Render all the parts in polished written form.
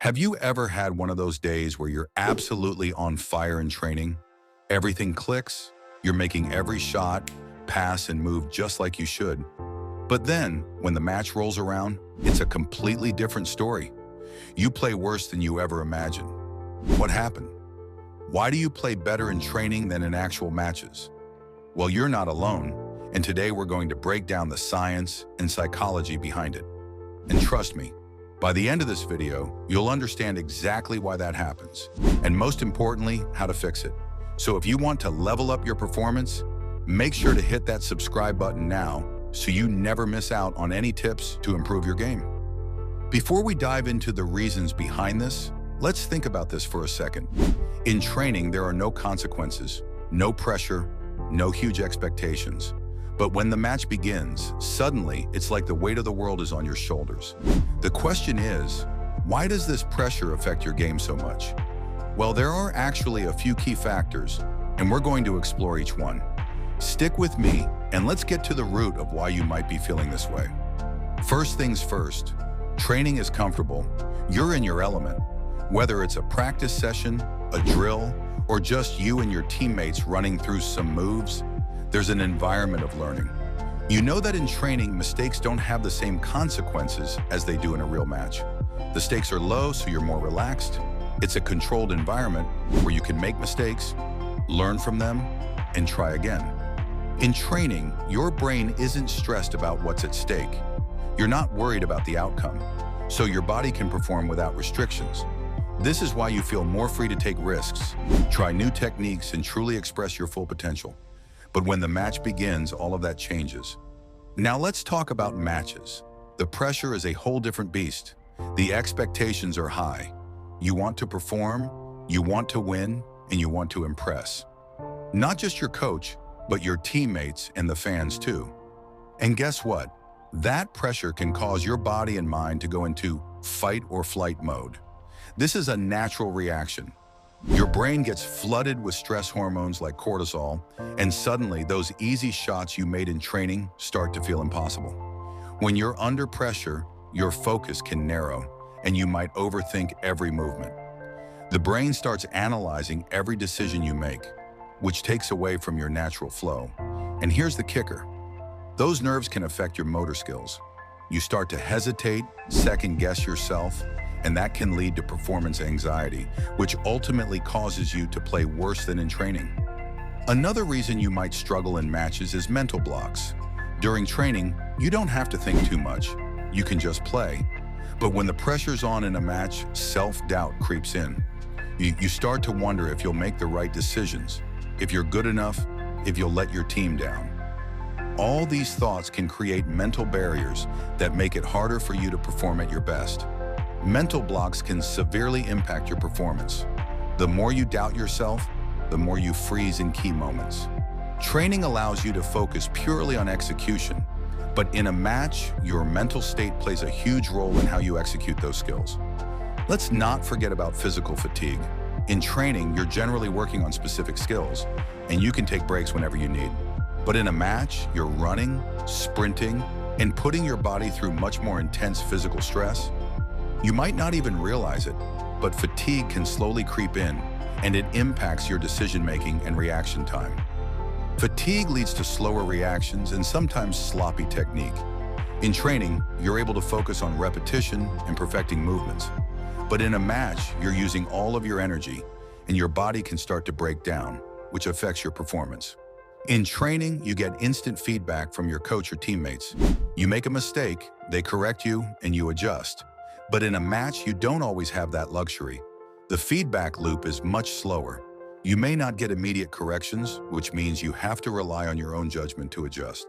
Have you ever had one of those days where you're absolutely on fire in training? Everything clicks, you're making every shot, pass, and move just like you should. But then, when the match rolls around, it's a completely different story. You play worse than you ever imagined. What happened? Why do you play better in training than in actual matches? Well, you're not alone, and today we're going to break down the science and psychology behind it. And trust me, by the end of this video, you'll understand exactly why that happens, and most importantly, how to fix it. So if you want to level up your performance, make sure to hit that subscribe button now so you never miss out on any tips to improve your game. Before we dive into the reasons behind this, let's think about this for a second. In training, there are no consequences, no pressure, no huge expectations. But when the match begins, suddenly it's like the weight of the world is on your shoulders. The question is, why does this pressure affect your game so much? Well, there are actually a few key factors, and we're going to explore each one. Stick with me, and let's get to the root of why you might be feeling this way. First things first, training is comfortable. You're in your element. Whether it's a practice session, a drill, or just you and your teammates running through some moves, there's an environment of learning. You know that in training, mistakes don't have the same consequences as they do in a real match. The stakes are low, so you're more relaxed. It's a controlled environment where you can make mistakes, learn from them, and try again. In training, your brain isn't stressed about what's at stake. You're not worried about the outcome, so your body can perform without restrictions. This is why you feel more free to take risks, try new techniques, and truly express your full potential. But when the match begins, all of that changes. Now let's talk about matches. The pressure is a whole different beast. The expectations are high. You want to perform, you want to win, and you want to impress. Not just your coach, but your teammates and the fans too. And guess what? That pressure can cause your body and mind to go into fight or flight mode. This is a natural reaction. Your brain gets flooded with stress hormones like cortisol, and suddenly those easy shots you made in training start to feel impossible. When you're under pressure, your focus can narrow, and you might overthink every movement. The brain starts analyzing every decision you make, which takes away from your natural flow. And here's the kicker. Those nerves can affect your motor skills. You start to hesitate, second-guess yourself, and that can lead to performance anxiety, which ultimately causes you to play worse than in training. Another reason you might struggle in matches is mental blocks. During training, you don't have to think too much. You can just play. But when the pressure's on in a match, self-doubt creeps in. You start to wonder if you'll make the right decisions, if you're good enough, if you'll let your team down. All these thoughts can create mental barriers that make it harder for you to perform at your best. Mental blocks can severely impact your performance. The more you doubt yourself, the more you freeze in key moments. Training allows you to focus purely on execution, but in a match, your mental state plays a huge role in how you execute those skills. Let's not forget about physical fatigue. In training, you're generally working on specific skills, and you can take breaks whenever you need. But in a match, you're running, sprinting, and putting your body through much more intense physical stress. You might not even realize it, but fatigue can slowly creep in, and it impacts your decision-making and reaction time. Fatigue leads to slower reactions and sometimes sloppy technique. In training, you're able to focus on repetition and perfecting movements. But in a match, you're using all of your energy, and your body can start to break down, which affects your performance. In training, you get instant feedback from your coach or teammates. You make a mistake, they correct you, and you adjust. But in a match, you don't always have that luxury. The feedback loop is much slower. You may not get immediate corrections, which means you have to rely on your own judgment to adjust.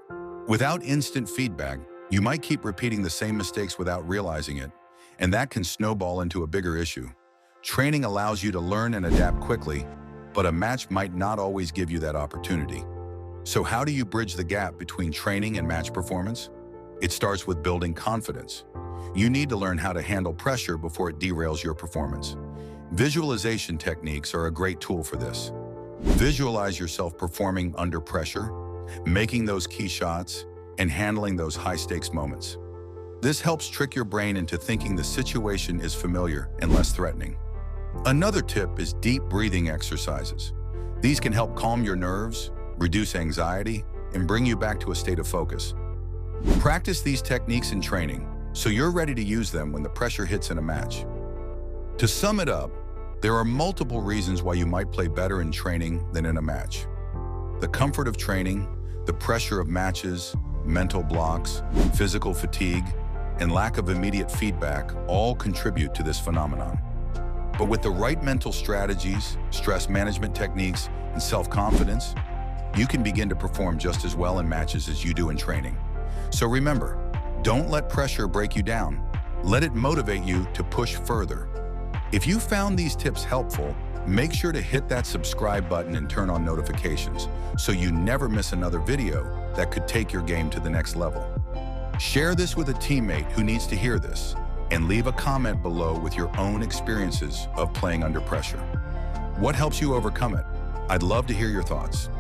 Without instant feedback, you might keep repeating the same mistakes without realizing it, and that can snowball into a bigger issue. Training allows you to learn and adapt quickly, but a match might not always give you that opportunity. So how do you bridge the gap between training and match performance? It starts with building confidence. You need to learn how to handle pressure before it derails your performance. Visualization techniques are a great tool for this. Visualize yourself performing under pressure, making those key shots, and handling those high-stakes moments. This helps trick your brain into thinking the situation is familiar and less threatening. Another tip is deep breathing exercises. These can help calm your nerves, reduce anxiety, and bring you back to a state of focus. Practice these techniques in training so you're ready to use them when the pressure hits in a match. To sum it up, there are multiple reasons why you might play better in training than in a match. The comfort of training, the pressure of matches, mental blocks, physical fatigue, and lack of immediate feedback all contribute to this phenomenon. But with the right mental strategies, stress management techniques, and self-confidence, you can begin to perform just as well in matches as you do in training. So remember, don't let pressure break you down. Let it motivate you to push further. If you found these tips helpful, make sure to hit that subscribe button and turn on notifications so you never miss another video that could take your game to the next level. Share this with a teammate who needs to hear this, and leave a comment below with your own experiences of playing under pressure. What helps you overcome it? I'd love to hear your thoughts.